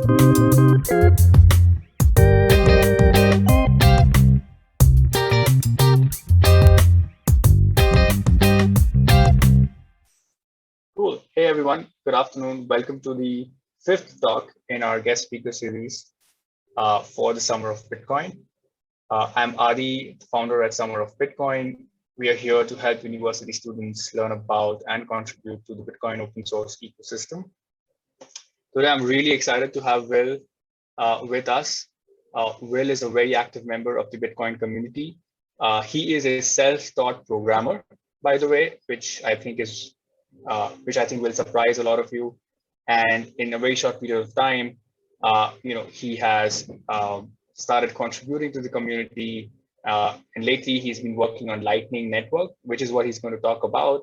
Cool. Hey everyone, good afternoon. Welcome to the fifth talk in our guest speaker series for the Summer of Bitcoin. I'm Adi, founder at Summer of Bitcoin. We are here to help university students learn about and contribute to the Bitcoin open source ecosystem. Today, I'm really excited to have Will with us. Will is a very active member of the Bitcoin community. He is a self-taught programmer, by the way, which I think will surprise a lot of you. And in a very short period of time, he has started contributing to the community. And lately, he's been working on Lightning Network, which is what he's going to talk about.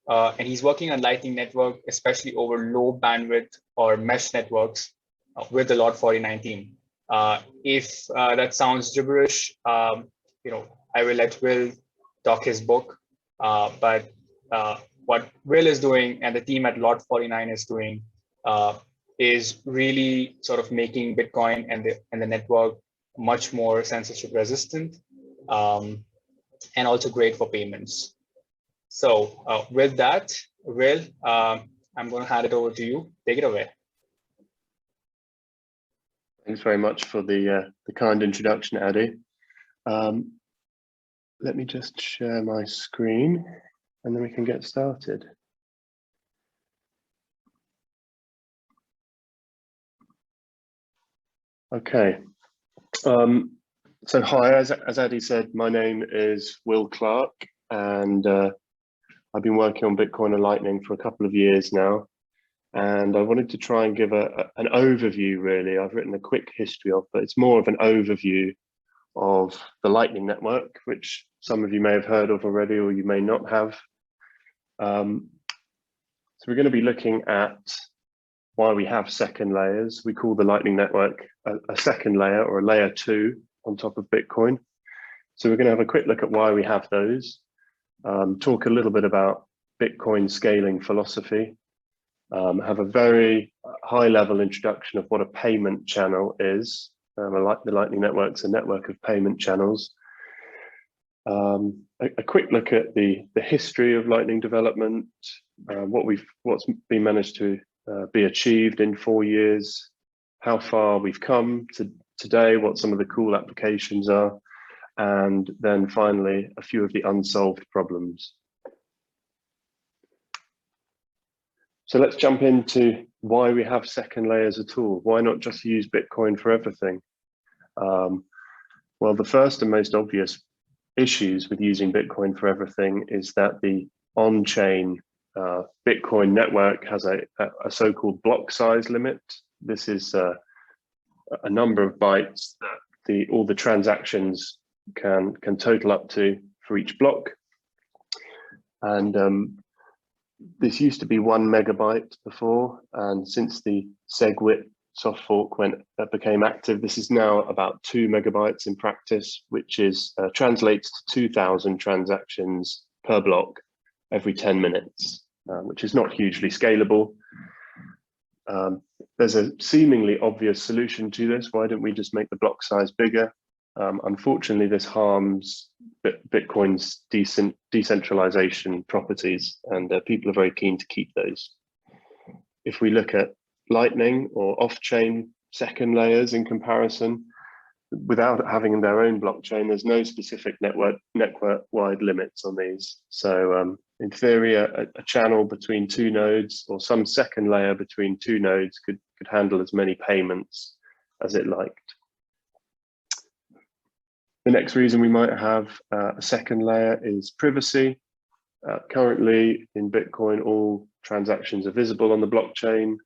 And he's working on Lightning Network, especially over low bandwidth or mesh networks with the Lot 49 team. If that sounds gibberish, I will let Will talk his book. But what Will is doing and the team at Lot 49 is doing is really sort of making Bitcoin and the network much more censorship resistant and also great for payments. So with that, Will, I'm going to hand it over to you. Take it away. Thanks very much for the kind introduction, Adi. Let me just share my screen and then we can get started. Okay. So hi, as Adi said, my name is Will Clark, and I've been working on Bitcoin and Lightning for a couple of years now. And I wanted to try and give an overview, really. I've written a quick history of, but it's more of an overview of the Lightning Network, which some of you may have heard of already, or you may not have. So we're going to be looking at why we have second layers. We call the Lightning Network a second layer, or a layer 2 on top of Bitcoin. So we're going to have a quick look at why we have those, talk a little bit about Bitcoin scaling philosophy, have a very high level introduction of what a payment channel is. The Lightning Network's a network of payment channels. A quick look at the history of Lightning development, what's been managed to be achieved in 4 years, how far we've come to today, what some of the cool applications are, and then finally a few of the unsolved problems. So let's jump into why we have second layers at all. Why not just use Bitcoin for everything? Well, the first and most obvious issues with using Bitcoin for everything is that the on-chain Bitcoin network has a so-called block size limit. This is a number of bytes that all the transactions can total up to for each block. And this used to be 1 megabyte before, and since the SegWit soft fork became active, this is now about 2 megabytes in practice, which translates to 2,000 transactions per block every 10 minutes, which is not hugely scalable. There's a seemingly obvious solution to this. Why don't we just make the block size bigger? Unfortunately, this harms Bitcoin's decentralization properties, and people are very keen to keep those. If we look at Lightning or off-chain second layers in comparison, without having their own blockchain, there's no specific network-wide limits on these. So in theory, a channel between 2 nodes or some second layer between 2 nodes could handle as many payments as it liked. The next reason we might have a second layer is privacy. Currently in Bitcoin, all transactions are visible on the blockchain.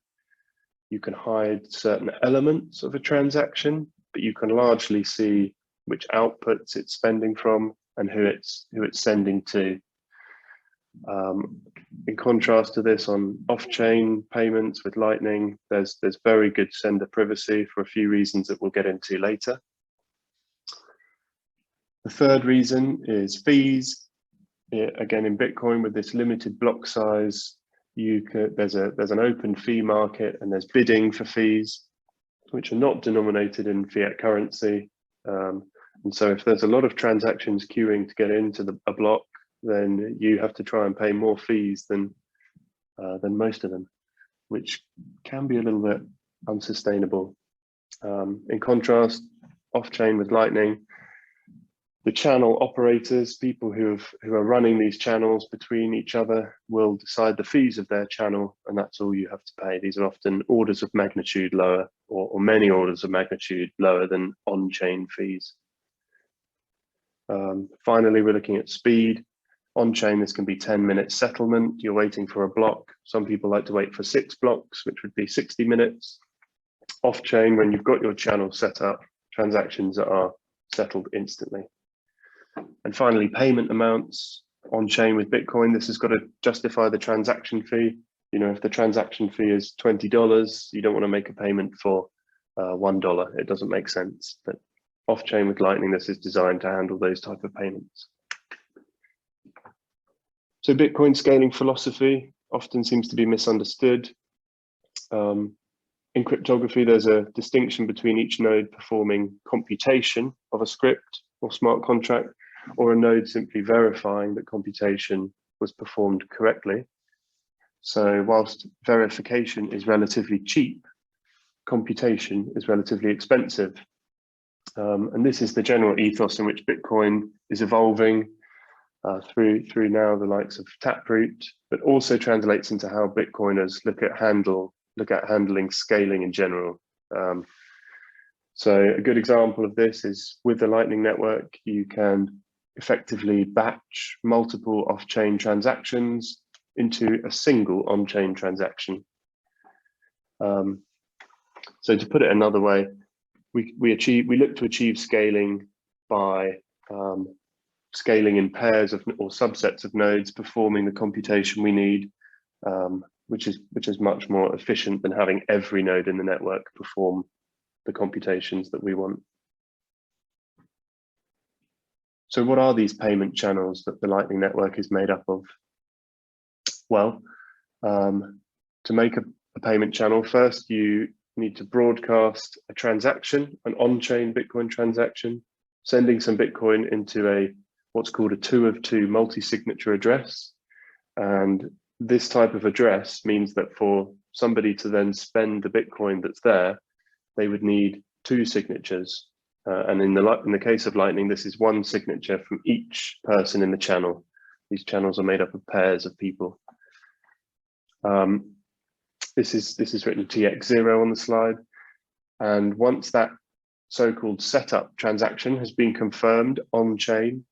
You can hide certain elements of a transaction, but you can largely see which outputs it's spending from and who it's sending to. In contrast to this, on off-chain payments with Lightning, there's very good sender privacy for a few reasons that we'll get into later. The third reason is fees. Again, in Bitcoin, with this limited block size, there's an open fee market and there's bidding for fees. which are not denominated in fiat currency. And so if there's a lot of transactions queuing to get into a block, then you have to try and pay more fees than most of them, which can be a little bit unsustainable. In contrast, off-chain with Lightning, the channel operators, people who are running these channels between each other, will decide the fees of their channel, and that's all you have to pay. These are often orders of magnitude lower, or many orders of magnitude lower than on-chain fees. Finally, we're looking at speed. On-chain, this can be 10-minute settlement. You're waiting for a block. Some people like to wait for 6 blocks, which would be 60 minutes. Off-chain, when you've got your channel set up, transactions are settled instantly. And finally, payment amounts. On-chain with Bitcoin, this has got to justify the transaction fee. You know, if the transaction fee is $20, you don't want to make a payment for $1. It doesn't make sense. But off-chain with Lightning, this is designed to handle those type of payments. So Bitcoin scaling philosophy often seems to be misunderstood. In cryptography, there's a distinction between each node performing computation of a script or smart contract, or a node simply verifying that computation was performed correctly. So whilst verification is relatively cheap, computation is relatively expensive. And this is the general ethos in which Bitcoin is evolving through now the likes of Taproot, but also translates into how Bitcoiners look at handling scaling in general. So a good example of this is with the Lightning Network, you can effectively batch multiple off-chain transactions into a single on-chain transaction. So to put it another way, we look to achieve scaling by scaling in pairs of or subsets of nodes performing the computation we need, which is much more efficient than having every node in the network perform the computations that we want. So what are these payment channels that the Lightning Network is made up of? Well, to make a payment channel, first you need to broadcast a transaction, an on-chain Bitcoin transaction, sending some Bitcoin into what's called a 2 of 2 multi-signature address. And this type of address means that for somebody to then spend the Bitcoin that's there, they would need 2 signatures. And in the case of Lightning, this is 1 signature from each person in the channel. These channels are made up of pairs of people. This is written TX0 on the slide. And once that so-called setup transaction has been confirmed on-chain,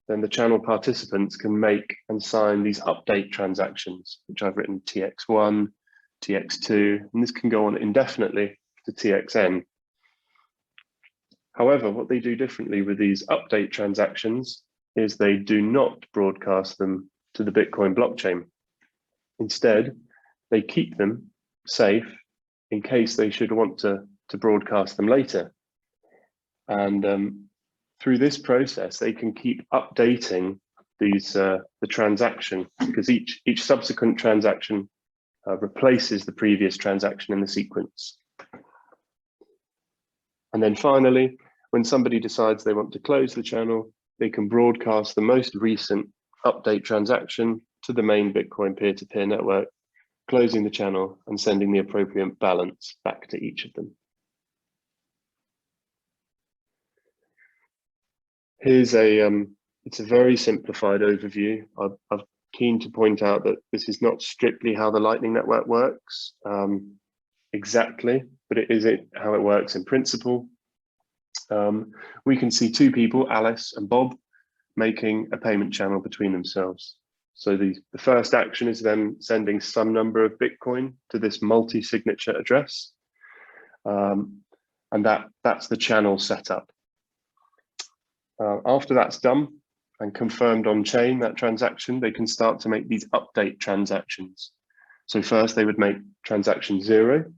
then the channel participants can make and sign these update transactions, which I've written TX1, TX2, and this can go on indefinitely to TXN. However, what they do differently with these update transactions is they do not broadcast them to the Bitcoin blockchain. Instead, they keep them safe in case they should want to broadcast them later. And through this process, they can keep updating the transaction, because each subsequent transaction replaces the previous transaction in the sequence. And then finally, when somebody decides they want to close the channel, they can broadcast the most recent update transaction to the main Bitcoin peer-to-peer network, closing the channel and sending the appropriate balance back to each of them. Here's it's a very simplified overview. I'm keen to point out that this is not strictly how the Lightning Network works exactly, but it is how it works in principle. We can see 2 people, Alice and Bob, making a payment channel between themselves. So the first action is them sending some number of Bitcoin to this multi-signature address. And that's the channel setup. After that's done and confirmed on chain, that transaction, they can start to make these update transactions. So first they would make transaction 0,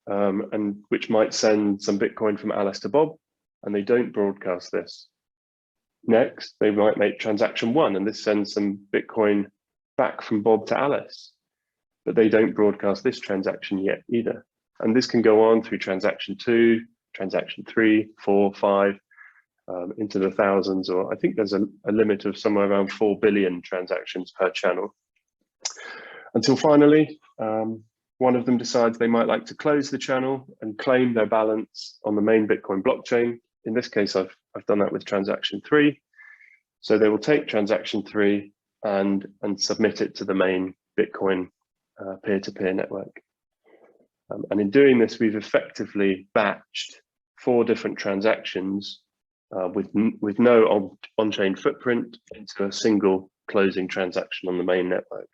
and which might send some Bitcoin from Alice to Bob, and they don't broadcast this. Next, they might make transaction 1, and this sends some Bitcoin back from Bob to Alice, but they don't broadcast this transaction yet either. And this can go on through transaction 2, transaction 3, 4, 5, into the thousands, or I think there's a limit of somewhere around 4 billion transactions per channel. Until finally, one of them decides they might like to close the channel and claim their balance on the main Bitcoin blockchain. In this case, I've done that with transaction 3. So they will take transaction 3 and submit it to the main Bitcoin peer-to-peer network. And in doing this, we've effectively batched 4 different transactions with no on-chain footprint into a single closing transaction on the main network.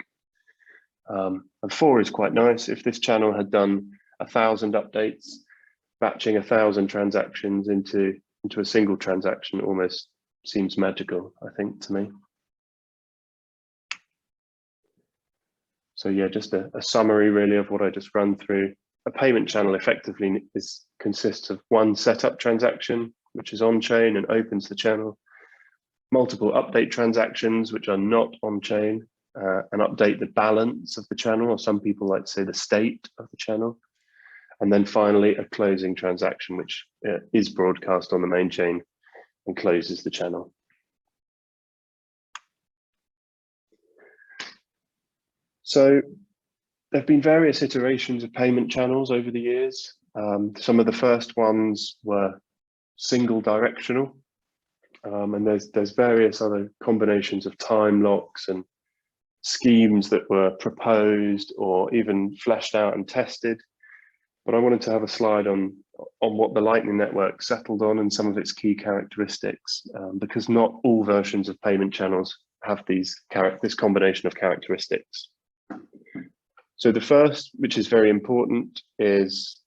And 4 is quite nice. If this channel had done 1,000 updates, batching 1,000 transactions into a single transaction almost seems magical, I think, to me. So yeah, just a summary really of what I just run through. A payment channel effectively consists of one setup transaction, which is on-chain and opens the channel, multiple update transactions, which are not on-chain, and update the balance of the channel, or some people like to say the state of the channel. And then finally, a closing transaction, which is broadcast on the main chain and closes the channel. So there have been various iterations of payment channels over the years. Some of the first ones were single directional, and there's various other combinations of time locks and schemes that were proposed or even fleshed out and tested. But I wanted to have a slide on what the Lightning Network settled on and some of its key characteristics, because not all versions of payment channels have this combination of characteristics. So the first, which is very important, is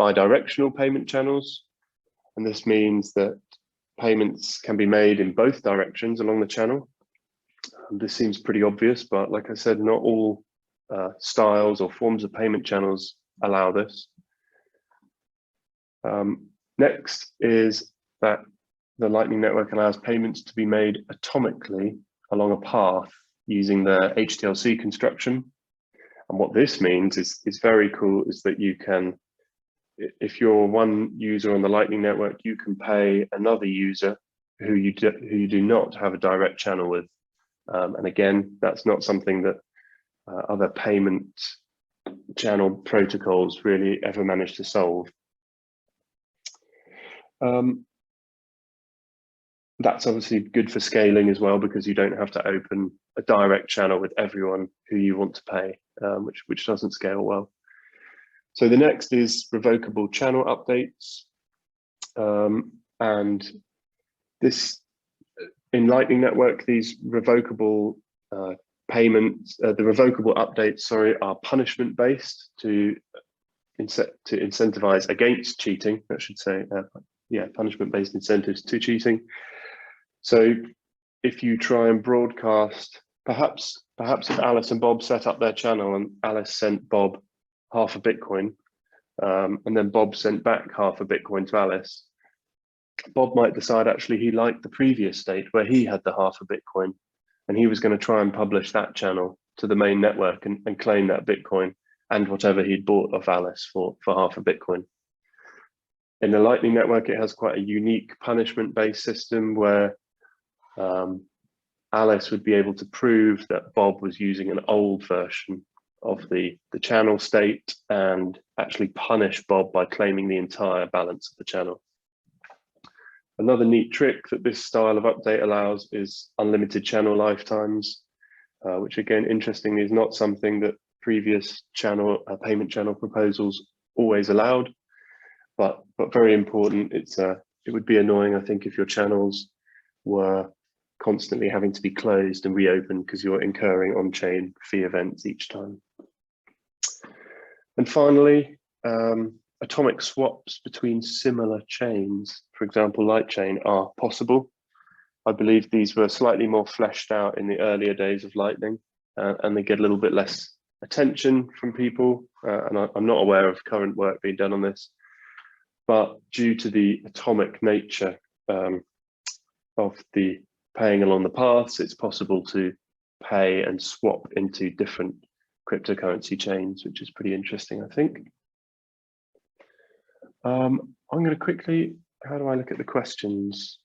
bidirectional payment channels. And this means that payments can be made in both directions along the channel. This seems pretty obvious, but like I said, not all styles or forms of payment channels allow this. Next is that the Lightning Network allows payments to be made atomically along a path using the HTLC construction. And what this means is very cool, is that you can, if you're one user on the Lightning Network, you can pay another user who you do not have a direct channel with. And again, that's not something that other payment channel protocols really ever managed to solve. That's obviously good for scaling as well, because you don't have to open a direct channel with everyone who you want to pay, which doesn't scale well. So the next is revocable channel updates. And this, in Lightning Network, these revocable payments, the revocable updates, sorry, are punishment based to incentivize against cheating, I should say. Yeah, punishment based incentives to cheating. So if you try and broadcast, perhaps if Alice and Bob set up their channel and Alice sent Bob half a Bitcoin, and then Bob sent back half a Bitcoin to Alice, Bob might decide actually he liked the previous state where he had the half a Bitcoin, and he was going to try and publish that channel to the main network and claim that Bitcoin and whatever he'd bought of Alice for half a Bitcoin. In the Lightning Network, it has quite a unique punishment-based system where Alice would be able to prove that Bob was using an old version of the channel state and actually punish Bob by claiming the entire balance of the channel. Another neat trick that this style of update allows is unlimited channel lifetimes, which again, interestingly, is not something that previous payment channel proposals always allowed, but very important. It would be annoying, I think, if your channels were constantly having to be closed and reopened because you're incurring on-chain fee events each time. And finally, atomic swaps between similar chains, for example, Lightchain, are possible. I believe these were slightly more fleshed out in the earlier days of Lightning, and they get a little bit less attention from people. And I'm not aware of current work being done on this, but due to the atomic nature of the paying along the paths, it's possible to pay and swap into different cryptocurrency chains, which is pretty interesting, I think. I'm going to quickly, how do I look at the questions?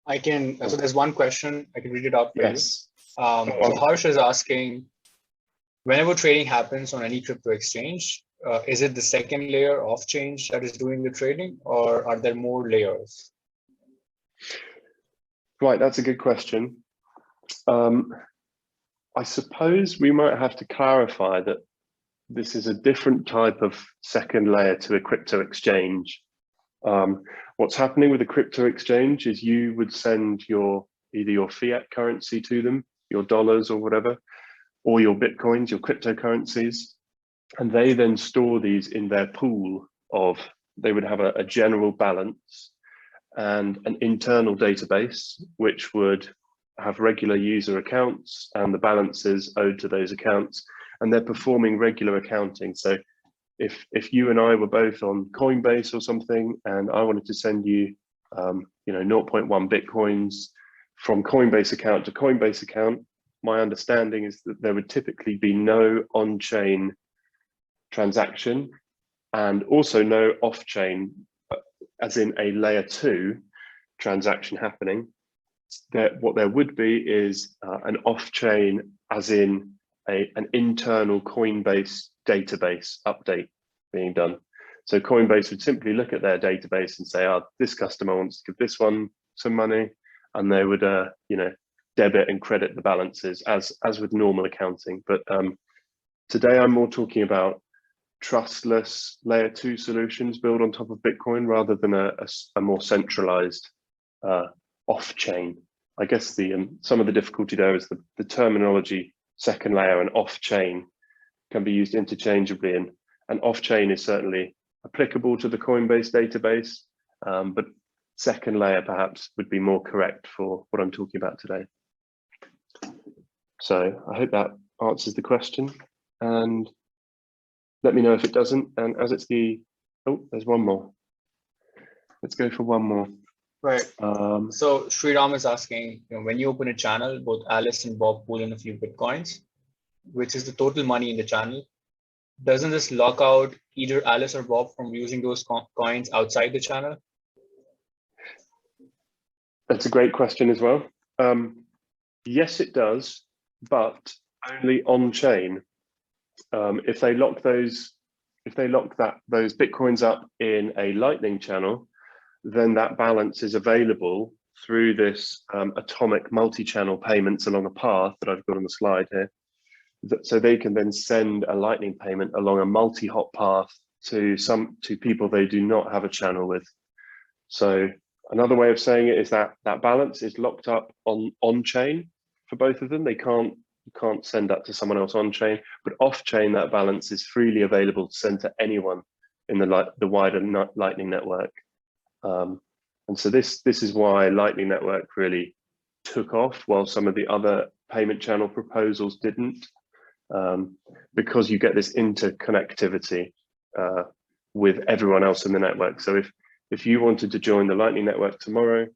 I can, so there's one question, I can read it out for yes. you. So Harsh is asking, whenever trading happens on any crypto exchange, is it the second layer of change that is doing the trading, or are there more layers? Right, that's a good question. I suppose we might have to clarify that this is a different type of second layer to a crypto exchange. What's happening with a crypto exchange is you would send either your fiat currency to them, your dollars or whatever, or your Bitcoins, your cryptocurrencies, and they then store these in their pool of, they would have a general balance and an internal database, which would have regular user accounts and the balances owed to those accounts, and they're performing regular accounting. So if you and I were both on Coinbase or something, and I wanted to send you, 0.1 Bitcoins from Coinbase account to Coinbase account, my understanding is that there would typically be no on-chain transaction and also no off-chain, as in a layer 2 transaction happening. What there would be is an off-chain, as in an internal Coinbase database update being done. So Coinbase would simply look at their database and say, oh, this customer wants to give this one some money, and they would debit and credit the balances as with normal accounting. But today I'm more talking about trustless layer 2 solutions built on top of Bitcoin rather than a more centralized off-chain. I guess some of the difficulty there is the terminology second layer and off-chain can be used interchangeably, and off-chain is certainly applicable to the Coinbase database, but second layer perhaps would be more correct for what I'm talking about today. So I hope that answers the question, and let me know if it doesn't. And as it's there's one more. Let's go for one more. Right. So Sriram is asking, when you open a channel, both Alice and Bob pull in a few Bitcoins, which is the total money in the channel. Doesn't this lock out either Alice or Bob from using those coins outside the channel? That's a great question as well. Yes, it does, but only on chain. If they lock those Bitcoins up in a Lightning channel, then that balance is available through this atomic multi-channel payments along a path that I've got on the slide here. So they can then send a Lightning payment along a multi-hop path to people they do not have a channel with. So another way of saying it is that that balance is locked up on chain for both of them. You can't send that to someone else on chain, but off chain that balance is freely available to send to anyone in the wider Lightning network. And so this is why Lightning Network really took off while some of the other payment channel proposals didn't, because you get this interconnectivity with everyone else in the network. So if you wanted to join the Lightning Network tomorrow,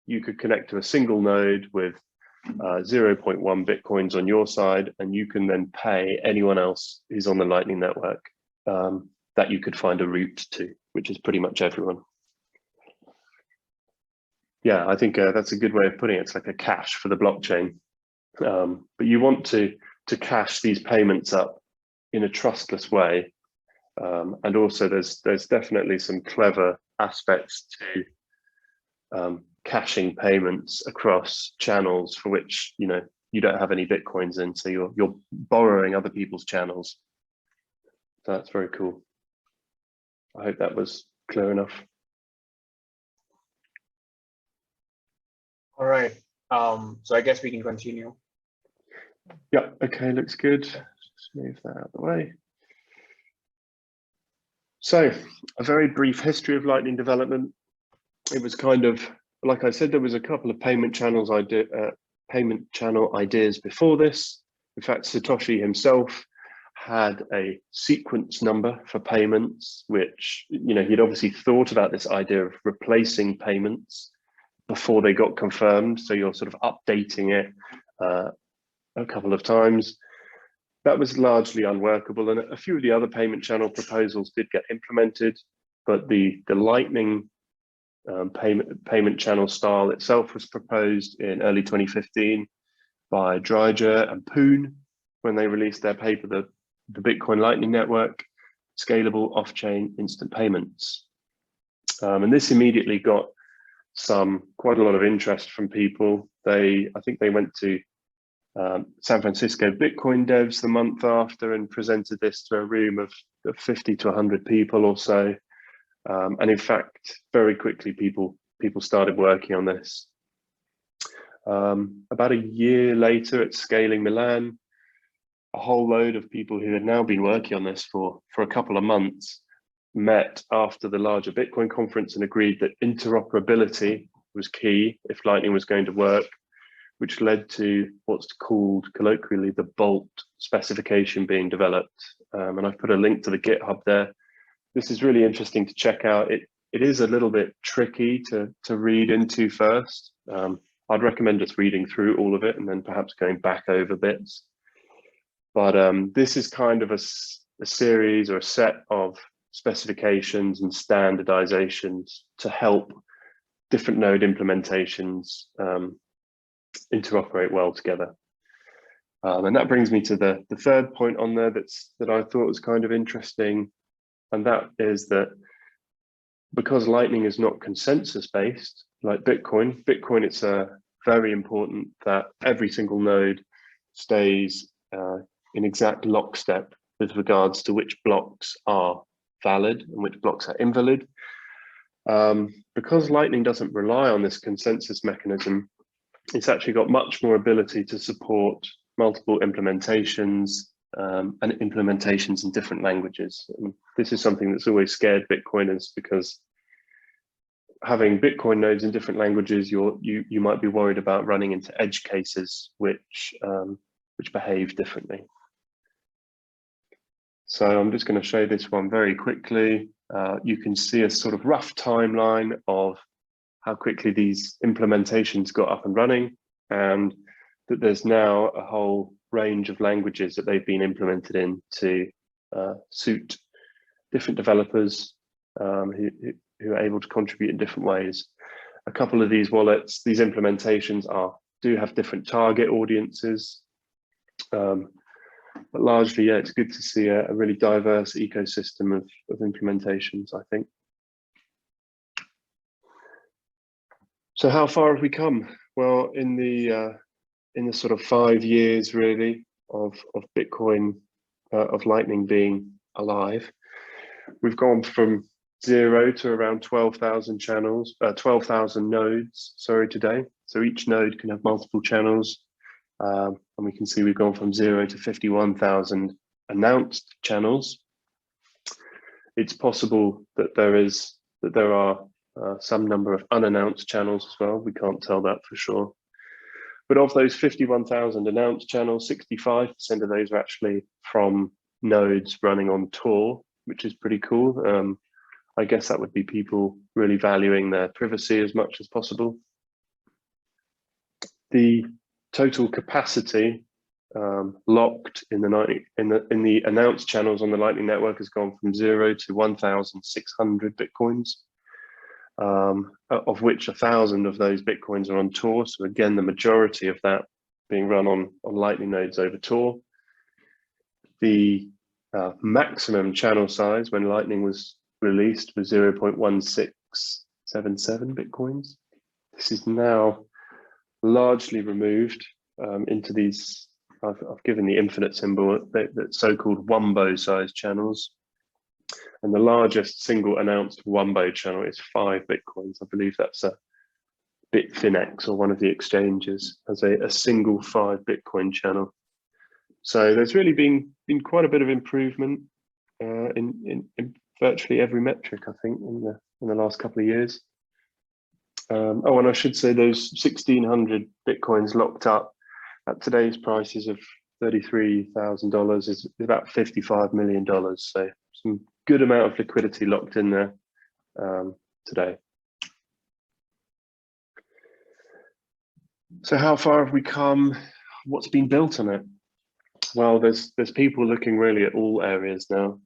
you could connect to a single node with 0.1 Bitcoins on your side, and you can then pay anyone else who's on the Lightning Network that you could find a route to, which is pretty much everyone. Yeah, I think that's a good way of putting it. It's like a cache for the blockchain. But you want to cache these payments up in a trustless way. And also there's definitely some clever aspects to caching payments across channels for which you don't have any Bitcoins in, so you're borrowing other people's channels. So that's very cool. I hope that was clear enough. All right. So I guess we can continue. Yeah, okay, looks good. Just move that out of the way. So a very brief history of Lightning development. It was kind of, like I said, there was a couple of payment channel ideas before this. In fact, Satoshi himself had a sequence number for payments, which, he'd obviously thought about this idea of replacing payments before they got confirmed. So you're sort of updating it a couple of times. that was largely unworkable, and a few of the other payment channel proposals did get implemented, but the Lightning payment channel style itself was proposed in early 2015 by Dreiger and Poon when they released their paper, the Bitcoin Lightning Network, Scalable Off-Chain Instant Payments. And this immediately got quite a lot of interest from people. I think they went to San Francisco Bitcoin devs the month after and presented this to a room of 50 to 100 people or so. And in fact, very quickly, people started working on this. About a year later at Scaling Milan, a whole load of people who had now been working on this for a couple of months met after the larger Bitcoin conference and agreed that interoperability was key if Lightning was going to work, which led to what's called colloquially the Bolt specification being developed. And I've put a link to the GitHub there. This is really interesting to check out. It is a little bit tricky to read into first. I'd recommend just reading through all of it and then perhaps going back over bits. But this is kind of a series or a set of specifications and standardizations to help different node implementations interoperate well together. And that brings me to the third point on there that I thought was kind of interesting. And that is that because Lightning is not consensus based like Bitcoin, it's very important that every single node stays in exact lockstep with regards to which blocks are valid and which blocks are invalid. Because Lightning doesn't rely on this consensus mechanism, it's actually got much more ability to support multiple implementations and implementations in different languages. And this is something that's always scared Bitcoiners, because having Bitcoin nodes in different languages, you might be worried about running into edge cases which behave differently. So I'm just going to show this one very quickly. You can see a sort of rough timeline of how quickly these implementations got up and running, and that there's now a whole range of languages that they've been implemented in to suit different developers who are able to contribute in different ways. A couple of these wallets, these implementations do have different target audiences, but largely, yeah, it's good to see a really diverse ecosystem of implementations, I think. So how far have we come? Well, in the sort of 5 years really of Bitcoin, of Lightning being alive, we've gone from 0 to around 12,000 channels, 12,000 nodes, sorry, today. So each node can have multiple channels. And we can see we've gone from 0 to 51,000 announced channels. It's possible that there are some number of unannounced channels as well. We can't tell that for sure. But of those 51,000 announced channels, 65% of those are actually from nodes running on Tor, which is pretty cool. I guess that would be people really valuing their privacy as much as possible. The total capacity locked in the announced channels on the Lightning Network has gone from 0 to 1,600 Bitcoins, of which 1,000 of those Bitcoins are on Tor. So again, the majority of that being run on Lightning nodes over Tor. The maximum channel size when Lightning was released was 0.1677 Bitcoins. This is now largely removed into these, I've given the infinite symbol, that so-called Wumbo size channels. And the largest single announced Wumbo channel is 5 Bitcoins. I believe that's a Bitfinex or one of the exchanges as a single 5 Bitcoin channel. So there's really been quite a bit of improvement in virtually every metric, I think, in the last couple of years. Oh, and I should say those 1,600 Bitcoins locked up at today's prices of $33,000 is about $55 million. So some good amount of liquidity locked in there today. So how far have we come? What's been built on it? Well, there's people looking really at all areas now.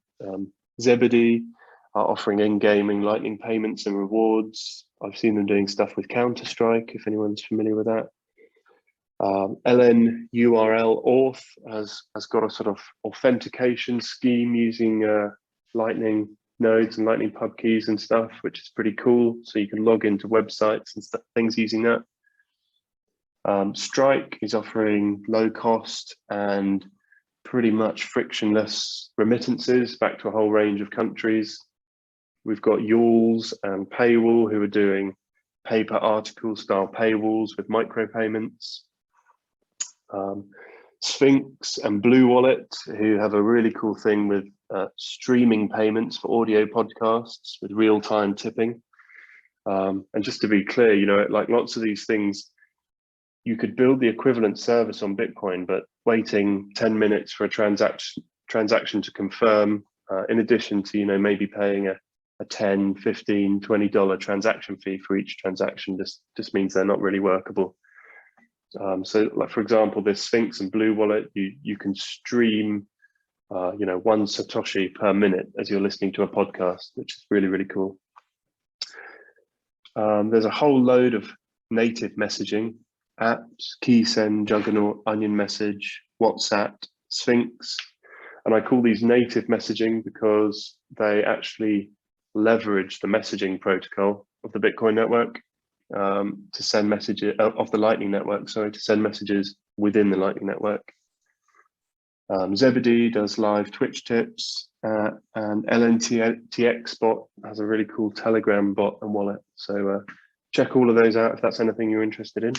Zebedee are offering in-gaming Lightning payments and rewards. I've seen them doing stuff with Counter-Strike, if anyone's familiar with that. LN URL Auth has got a sort of authentication scheme using Lightning nodes and Lightning pub keys and stuff, which is pretty cool. So you can log into websites and things using that. Strike is offering low cost and pretty much frictionless remittances back to a whole range of countries. We've got Yules and Paywall who are doing paper article style paywalls with micropayments. Sphinx and Blue Wallet, who have a really cool thing with streaming payments for audio podcasts with real-time tipping. And just to be clear, you know, like lots of these things, you could build the equivalent service on Bitcoin, but waiting 10 minutes for a transaction to confirm, in addition to, you know, maybe paying a $10, $15, $20 transaction fee for each transaction, just means they're not really workable. So like, for example, this Sphinx and Blue Wallet, you can stream, you know, 1 Satoshi per minute as you're listening to a podcast, which is really, really cool. There's a whole load of native messaging apps: KeySend, Juggernaut, Onion Message, WhatsApp, Sphinx. And I call these native messaging because they actually leverage the messaging protocol of the Bitcoin network to send messages of the Lightning network, sorry, to send messages within the Lightning network. Zebedee does live Twitch tips, and LNTX bot has a really cool Telegram bot and wallet. So check all of those out if that's anything you're interested in.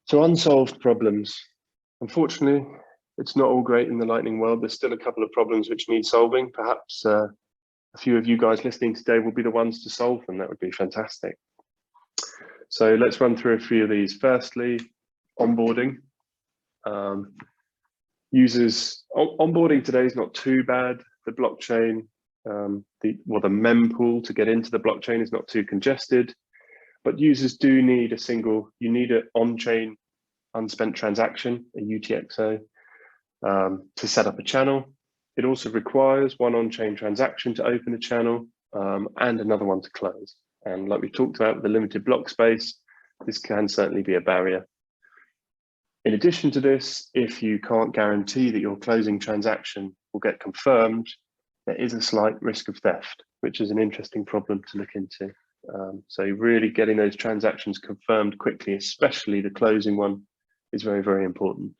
So unsolved problems. Unfortunately, it's not all great in the Lightning world. There's still a couple of problems which need solving. Perhaps a few of you guys listening today will be the ones to solve them. That would be fantastic. So let's run through a few of these. Firstly, onboarding. Users onboarding today is not too bad. The blockchain, the mempool to get into the blockchain is not too congested, but users do need you need an on-chain unspent transaction, a UTXO, to set up a channel. It also requires one on-chain transaction to open a channel and another one to close. And like we talked about with the limited block space, this can certainly be a barrier. In addition to this, if you can't guarantee that your closing transaction will get confirmed, there is a slight risk of theft, which is an interesting problem to look into. So really getting those transactions confirmed quickly, especially the closing one, is very, very important.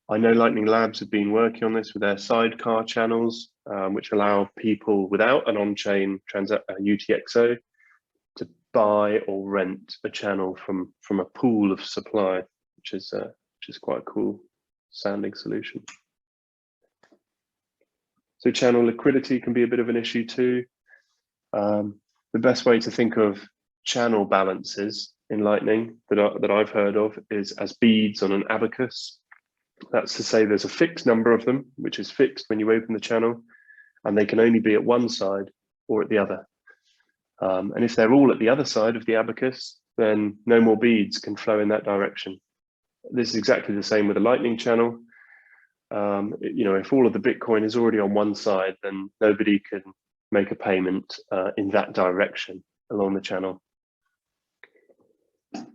I know Lightning Labs have been working on this with their sidecar channels, which allow people without an on-chain UTXO to buy or rent a channel from a pool of supply, which is quite a cool sounding solution. So channel liquidity can be a bit of an issue too. The best way to think of channel balances in Lightning that I've heard of is as beads on an abacus. That's to say there's a fixed number of them, which is fixed when you open the channel, and they can only be at one side or at the other. And if they're all at the other side of the abacus, then no more beads can flow in that direction. This is exactly the same with a Lightning channel. You know, if all of the Bitcoin is already on one side, then nobody can make a payment in that direction along the channel.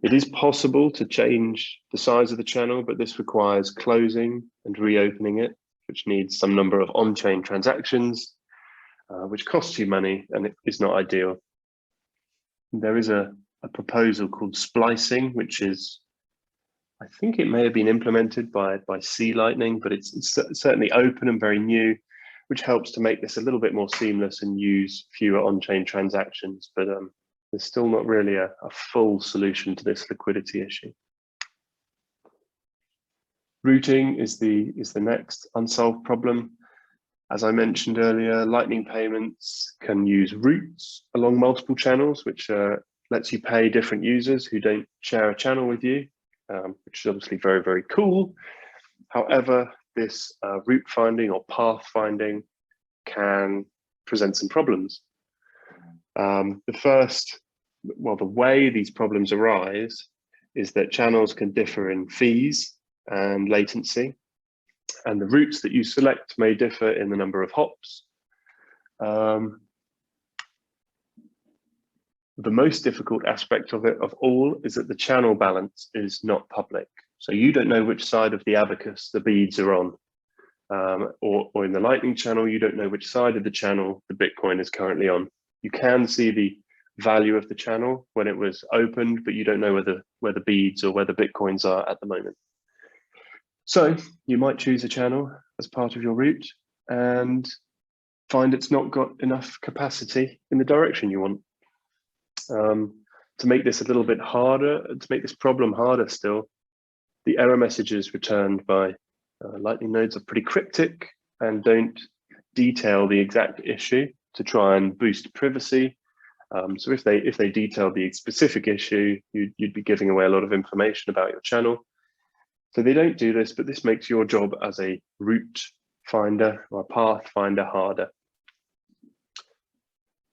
It is possible to change the size of the channel, but this requires closing and reopening it, which needs some number of on-chain transactions, which costs you money, and it is not ideal. There is a proposal called splicing, which is, I think it may have been implemented by C Lightning, but it's certainly open and very new, which helps to make this a little bit more seamless and use fewer on-chain transactions. But there's still not really a full solution to this liquidity issue. Routing is the next unsolved problem. As I mentioned earlier, Lightning payments can use routes along multiple channels, which lets you pay different users who don't share a channel with you, which is obviously very, very cool. However, this route finding or path finding can present some problems. The way these problems arise is that channels can differ in fees and latency, and the routes that you select may differ in the number of hops. The most difficult aspect of it of all is that the channel balance is not public. So you don't know which side of the abacus the beads are on. Or in the Lightning channel, you don't know which side of the channel the Bitcoin is currently on. You can see the value of the channel when it was opened, but you don't know where the beads or where the Bitcoins are at the moment. So you might choose a channel as part of your route and find it's not got enough capacity in the direction you want. To make this a little bit harder, to make this problem harder still, the error messages returned by Lightning nodes are pretty cryptic and don't detail the exact issue to try and boost privacy. So if they detail the specific issue, you'd be giving away a lot of information about your channel. So they don't do this, but this makes your job as a route finder or a path finder harder.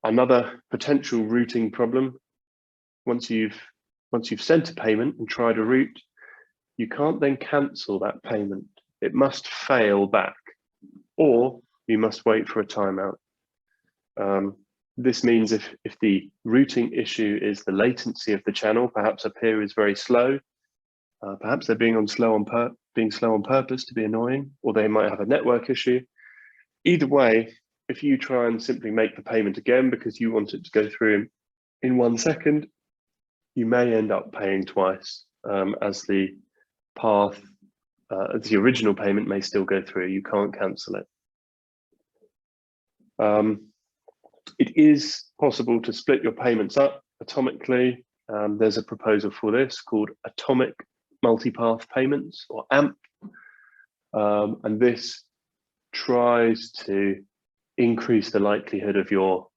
Another potential routing problem, once you've sent a payment and tried a route, you can't then cancel that payment. It must fail back, or you must wait for a timeout. This means if the routing issue is the latency of the channel, perhaps a peer is very slow, perhaps they're being slow on purpose to be annoying, or they might have a network issue. Either way, if you try and simply make the payment again because you want it to go through in 1 second, you may end up paying twice, as the path, the original payment may still go through. You can't cancel it. It is possible to split your payments up atomically. There's a proposal for this called Atomic Multipath Payments, or AMP, and this tries to increase the likelihood of your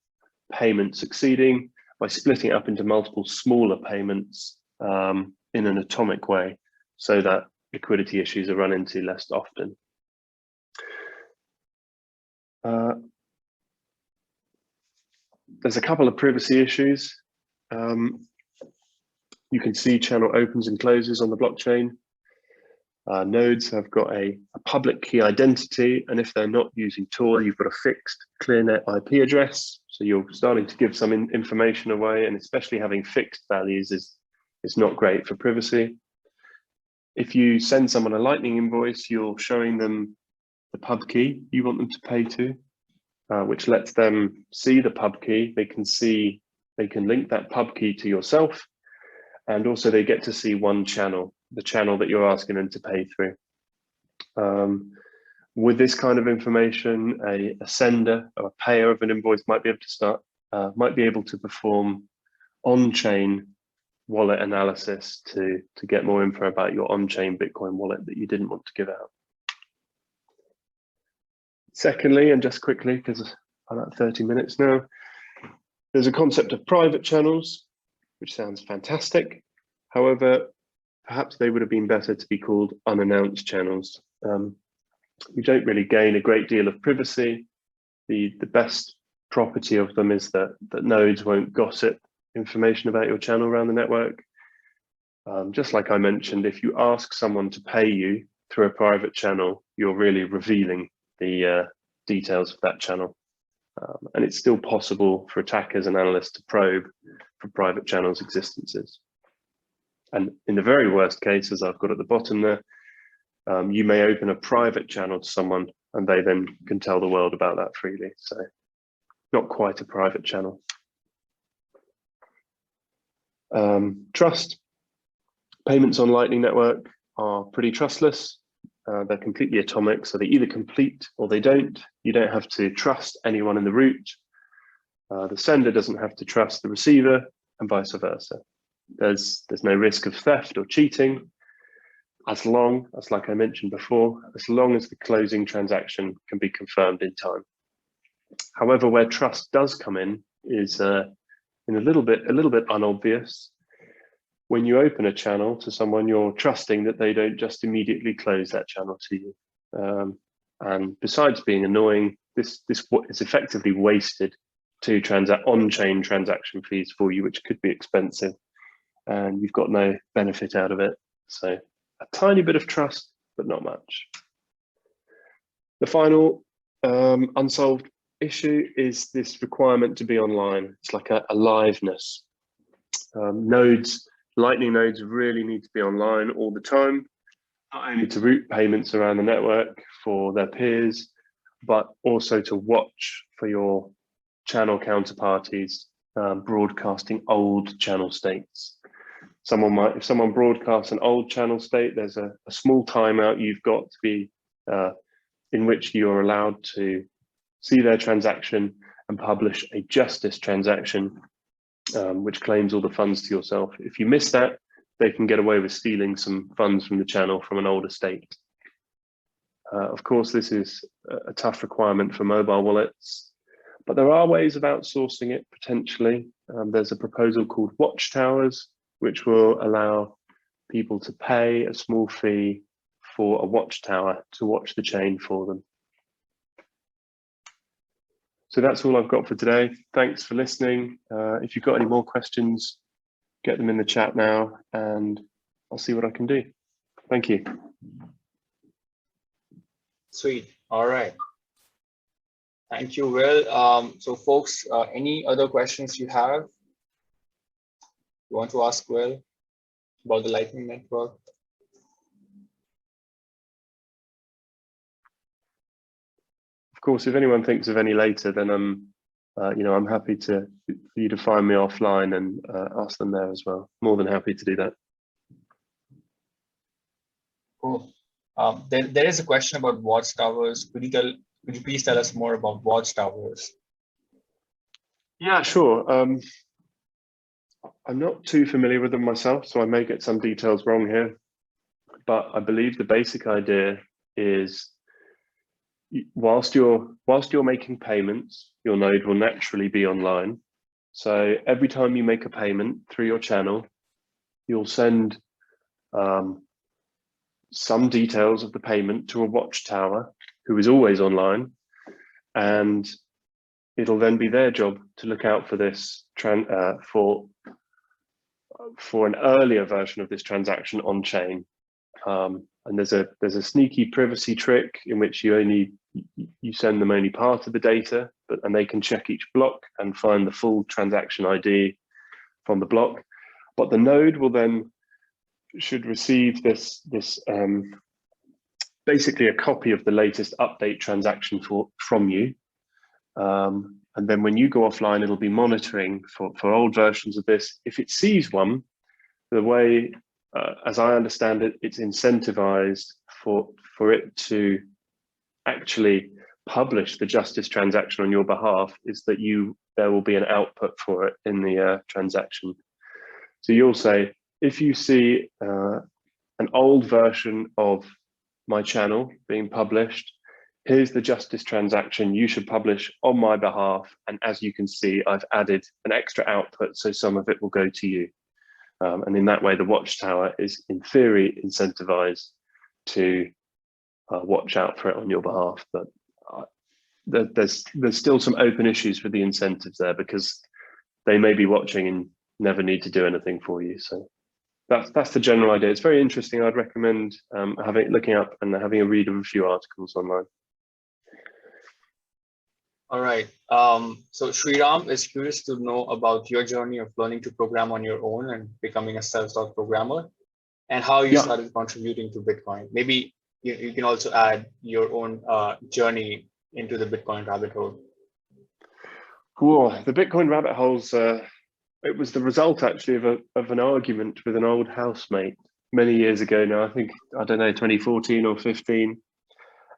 payment succeeding by splitting it up into multiple smaller payments in an atomic way, so that liquidity issues are run into less often. There's a couple of privacy issues. You can see channel opens and closes on the blockchain. Nodes have got a public key identity, and if they're not using Tor, you've got a fixed ClearNet IP address. So you're starting to give some information away, and especially having fixed values is not great for privacy. If you send someone a Lightning invoice, you're showing them the pub key you want them to pay to, which lets them see the pub key. They can link that pub key to yourself, and also they get to see one channel, the channel that you're asking them to pay through. With this kind of information, a sender or a payer of an invoice might be able to perform on-chain wallet analysis to get more info about your on-chain Bitcoin wallet that you didn't want to give out. Secondly, and just quickly, because I'm at 30 minutes now, there's a concept of private channels, which sounds fantastic. However, perhaps they would have been better to be called unannounced channels. You don't really gain a great deal of privacy. The best property of them is that nodes won't gossip information about your channel around the network. Just like I mentioned, if you ask someone to pay you through a private channel, you're really revealing the details of that channel. And it's still possible for attackers and analysts to probe for private channels' existences. And in the very worst case, as I've got at the bottom there, you may open a private channel to someone and they then can tell the world about that freely. So not quite a private channel. Trust. Payments on Lightning Network are pretty trustless. They're completely atomic, so they either complete or they don't. You don't have to trust anyone in the route. The sender doesn't have to trust the receiver, and vice versa. There's no risk of theft or cheating, as long as, like I mentioned before, as long as the closing transaction can be confirmed in time. However, where trust does come in is in a little bit unobvious. When you open a channel to someone, you're trusting that they don't just immediately close that channel to you. And besides being annoying, this is effectively wasted to on-chain transaction fees for you, which could be expensive. and you've got no benefit out of it. So a tiny bit of trust, but not much. The final unsolved issue is this requirement to be online. It's like a liveness. Lightning nodes really need to be online all the time, not only to route payments around the network for their peers, but also to watch for your channel counterparties broadcasting old channel states. If someone broadcasts an old channel state, there's a small timeout you've got to be in which you're allowed to see their transaction and publish a justice transaction, which claims all the funds to yourself. If you miss that, they can get away with stealing some funds from the channel from an older state. Of course, this is a tough requirement for mobile wallets, but there are ways of outsourcing it potentially. There's a proposal called Watchtowers, which will allow people to pay a small fee for a watchtower to watch the chain for them. So that's all I've got for today. Thanks for listening. If you've got any more questions, get them in the chat now and I'll see what I can do. Thank you. Sweet. All right. Thank you, Will. So folks, any other questions you have? You want to ask Will about the Lightning Network? Of course, if anyone thinks of any later, then I'm happy for you to find me offline and ask them there as well. More than happy to do that. Cool. There is a question about Watchtowers. Could you please tell us more about Watchtowers? Yeah, sure. I'm not too familiar with them myself, so I may get some details wrong here, but I believe the basic idea is whilst you're making payments, your node will naturally be online. So every time you make a payment through your channel, you'll send some details of the payment to a watchtower who is always online, and it'll then be their job to look out for this for an earlier version of this transaction on chain. And there's a sneaky privacy trick in which you send them only part of the data, and they can check each block and find the full transaction ID from the block. But the node will then should receive this basically a copy of the latest update transaction from you. And then when you go offline, it'll be monitoring for old versions of this. If it sees one, the way, as I understand it, it's incentivized for it to actually publish the justice transaction on your behalf, is that there will be an output for it in the transaction. So you'll say, if you see an old version of my channel being published, here's the justice transaction you should publish on my behalf. And as you can see, I've added an extra output, so some of it will go to you. And in that way, the watchtower is in theory incentivized to watch out for it on your behalf. But there's still some open issues with the incentives there, because they may be watching and never need to do anything for you. So that's the general idea. It's very interesting. I'd recommend looking up and having a read of a few articles online. All right. So Sriram is curious to know about your journey of learning to program on your own and becoming a self-taught programmer, and how you started contributing to Bitcoin. Maybe you can also add your own journey into the Bitcoin rabbit hole. Cool. The Bitcoin rabbit holes, it was the result actually of an argument with an old housemate many years ago now. I don't know, 2014 or 15.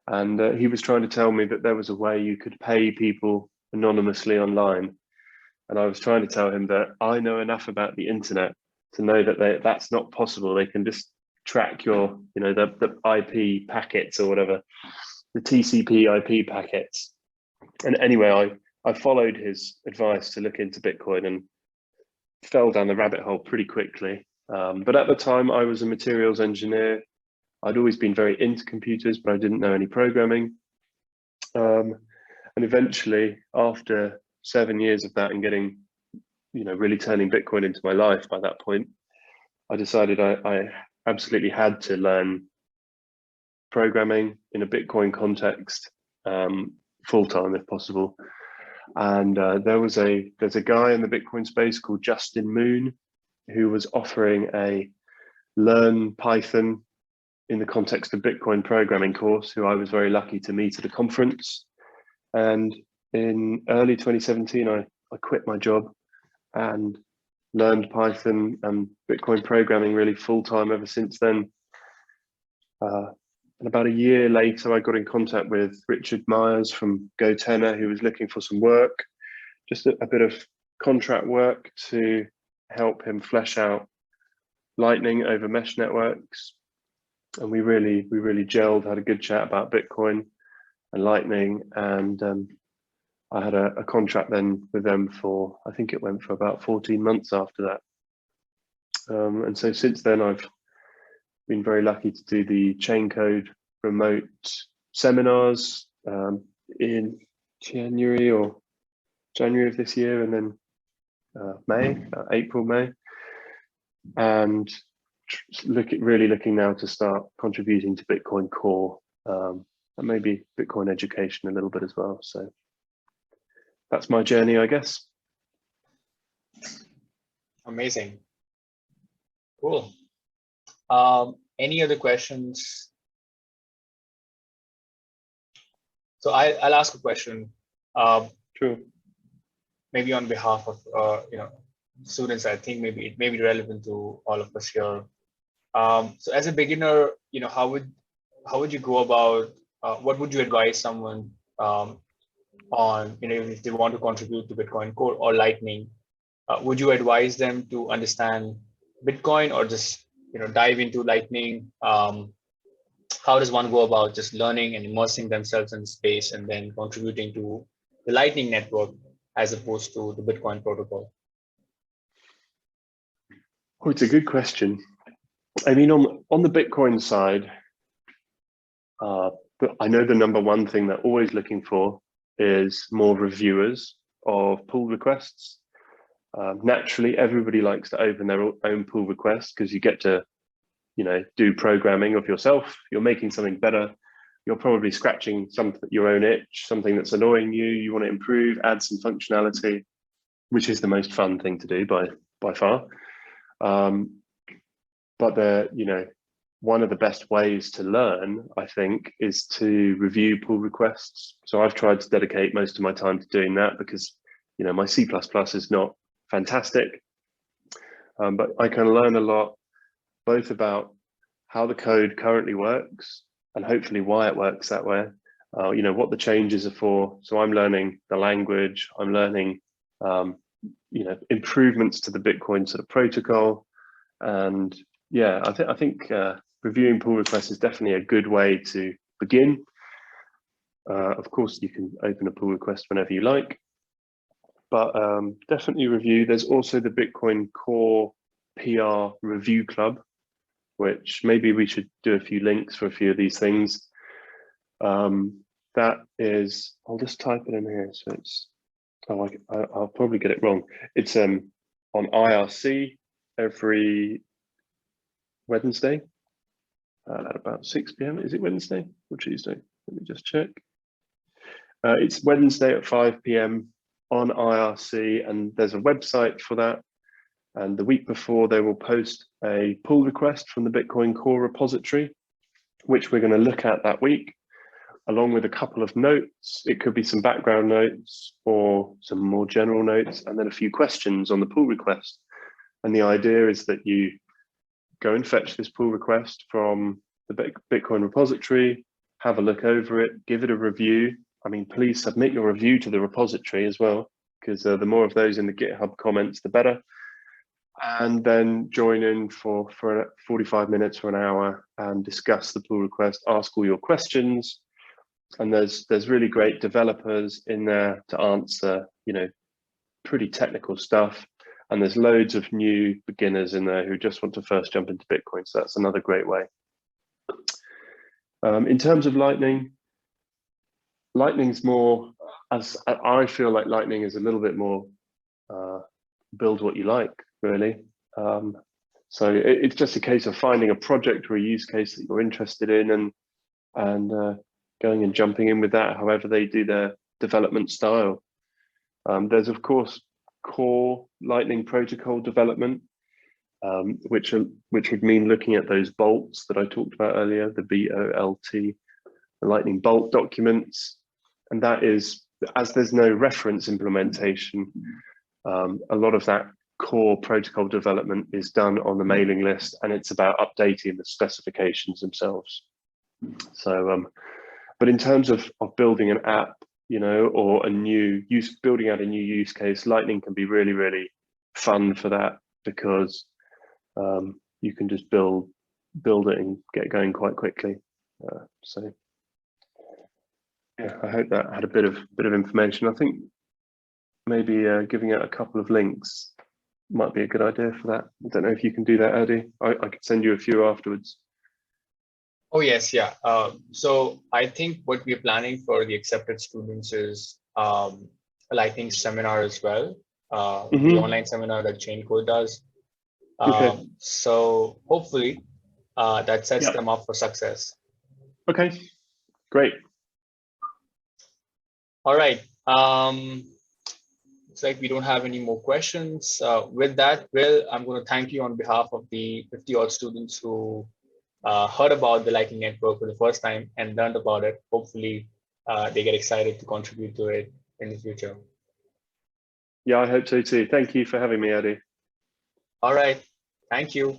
And he was trying to tell me that there was a way you could pay people anonymously online. And I was trying to tell him that I know enough about the internet to know that that's not possible. They can just track your, the IP packets or whatever, the TCP IP packets. And anyway, I followed his advice to look into Bitcoin and fell down the rabbit hole pretty quickly. But at the time, I was a materials engineer. I'd always been very into computers, but I didn't know any programming. And eventually, after 7 years of that and getting, really turning Bitcoin into my life by that point, I decided I absolutely had to learn programming in a Bitcoin context, full-time if possible. And there's a guy in the Bitcoin space called Justin Moon, who was offering a Learn Python in the context of Bitcoin programming course, who I was very lucky to meet at a conference. And in early 2017, I quit my job and learned Python and Bitcoin programming really full-time ever since then. And about a year later, I got in contact with Richard Myers from GoTenor, who was looking for some work, just a bit of contract work to help him flesh out Lightning over mesh networks. And we really gelled, had a good chat about Bitcoin and Lightning. And I had a contract then with them for, I think it went for about 14 months after that. And so since then, I've been very lucky to do the chain code remote seminars in January of this year, and then April, May. And really looking now to start contributing to Bitcoin Core and maybe Bitcoin education a little bit as well. So that's my journey, I guess. Amazing. Cool. Any other questions? So I'll ask a question. Sure. Maybe on behalf of students, I think maybe it may be relevant to all of us here. So as a beginner, how would you go about? What would you advise someone on if they want to contribute to Bitcoin Core or Lightning? Would you advise them to understand Bitcoin or just dive into Lightning? How does one go about just learning and immersing themselves in space and then contributing to the Lightning network as opposed to the Bitcoin protocol? Oh, it's a good question. I mean, on the Bitcoin side, I know the number one thing they're always looking for is more reviewers of pull requests. Naturally, everybody likes to open their own pull request because you get to, do programming of yourself. You're making something better. You're probably scratching your own itch, something that's annoying you. You want to improve, add some functionality, which is the most fun thing to do by far. But one of the best ways to learn, I think, is to review pull requests. So I've tried to dedicate most of my time to doing that because, my C++ is not fantastic. But I can learn a lot, both about how the code currently works and hopefully why it works that way. What the changes are for. So I'm learning the language. I'm learning, improvements to the Bitcoin sort of protocol. And yeah, I think reviewing pull requests is definitely a good way to begin. Of course, you can open a pull request whenever you like, but definitely review. There's also the Bitcoin Core PR Review Club, which maybe we should do a few links for a few of these things. That is, I'll just type it in here. So it's, I'll probably get it wrong. It's on IRC every Wednesday at about 6 p.m. Is it Wednesday or Tuesday? Let me just check. It's Wednesday at 5 p.m. on IRC, and there's a website for that. And the week before, they will post a pull request from the Bitcoin Core repository, which we're going to look at that week, along with a couple of notes. It could be some background notes or some more general notes, and then a few questions on the pull request. And the idea is that you go and fetch this pull request from the Bitcoin repository, have a look over it, give it a review. I mean, please submit your review to the repository as well, because the more of those in the GitHub comments, the better. And then join in for 45 minutes or an hour and discuss the pull request, ask all your questions. And there's really great developers in there to answer, pretty technical stuff. And there's loads of new beginners in there who just want to first jump into Bitcoin. So that's another great way. In terms of Lightning's more, as I feel like Lightning is a little bit more build what you like, really. So it's just a case of finding a project or a use case that you're interested in and going and jumping in with that, however they do their development style. There's of course core Lightning protocol development, which would mean looking at those bolts that I talked about earlier, the BOLT, the Lightning bolt documents. And that is, as there's no reference implementation, a lot of that core protocol development is done on the mailing list, and it's about updating the specifications themselves. So, but in terms of building an app, or building out a new use case, Lightning can be really, really fun for that, because you can just build it and get going quite quickly. So yeah, I hope that had a bit of information. I think maybe giving out a couple of links might be a good idea for that. I don't know if you can do that, Eddie. I could send you a few afterwards. Oh, yes, yeah. So I think what we're planning for the accepted students is a Lightning seminar as well, the online seminar that Chain Code does. Okay. So hopefully that sets them up for success. Okay, great. All right. Looks like we don't have any more questions. With that, Will, I'm going to thank you on behalf of the 50-odd students who heard about the Lightning Network for the first time and learned about it. Hopefully, they get excited to contribute to it in the future. Yeah, I hope so too. Thank you for having me, Eddie. All right. Thank you.